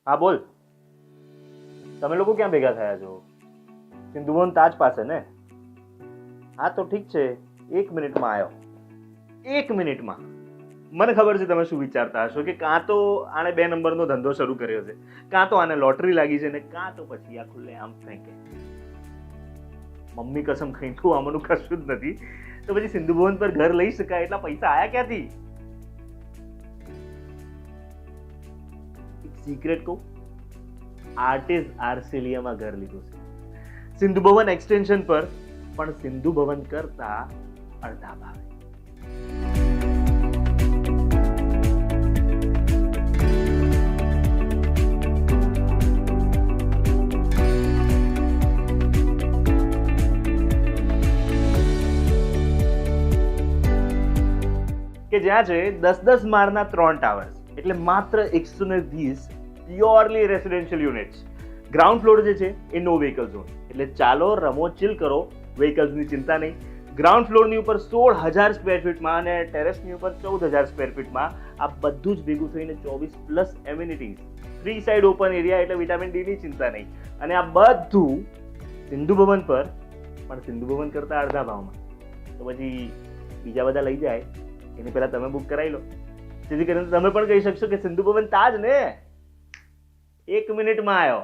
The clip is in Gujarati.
હા બોલ. તમે લોકો ક્યાં ભેગા થયા છો? સિંધુવન તાજ પાસે ને? હા તો ઠીક છે, 1 મિનિટમાં આવ્યો. 1 મિનિટમાં. મને ખબર છે તમે શું વિચારતા હશો કે કાં તો આણે 2 નંબરનો ધંધો શરૂ કર્યો છે, કાં તો આને લોટરી લાગી છે ને કાં તો પછી આ ખુલ્લે આમ ફેંકે. મમ્મી કસમ ખાઈને કહું, આમાંનું કશું જ નથી. તો પછી સિંધુ ભવન પર ઘર લઈ શકાય એટલા પૈસા આયા ક્યાંથી? એક સિક્રેટ કહું, આર્ટિસ્ટ આર્સેલિયામાં ઘર લીધું છે સિંધુ ભવન એક્સટેન્શન પર, પણ સિંધુ ભવન કરતા અડધા ભાવે. કે જ્યાં છે 10-10 માળના 3 ટાવર્સ, એટલે માત્ર 120 purely residential units. Ground floor જે છે એ નો વ્હીકલ ઝોન, એટલે ચાલો રમો ચીલ કરો, વ્હીકલ્સની ચિંતા નહીં. ગ્રાઉન્ડ ફ્લોરની ઉપર 16,000 સ્ક્વેર ફીટમાં અને ટેરેસની ઉપર 14,000 સ્ક્વેર ફીટમાં આ બધું જ ભેગું થઈને 24+ એમ્યુનિટીઝ. 3 સાઇડ ઓપન એરિયા, એટલે વિટામિન ડી ની ચિંતા નહીં. અને આ બધું સિંધુ ભવન પર, પણ સિંધુ ભવન કરતા અડધા ભાવમાં. તો પછી બીજા બધા લઈ જાય એની પહેલા તમે બુક કરાવી લો, જેથી કરીને તમે પણ કહી શકશો કે સિંધુ ભવન તાજ ને 1 મિનિટમાં આવ્યો.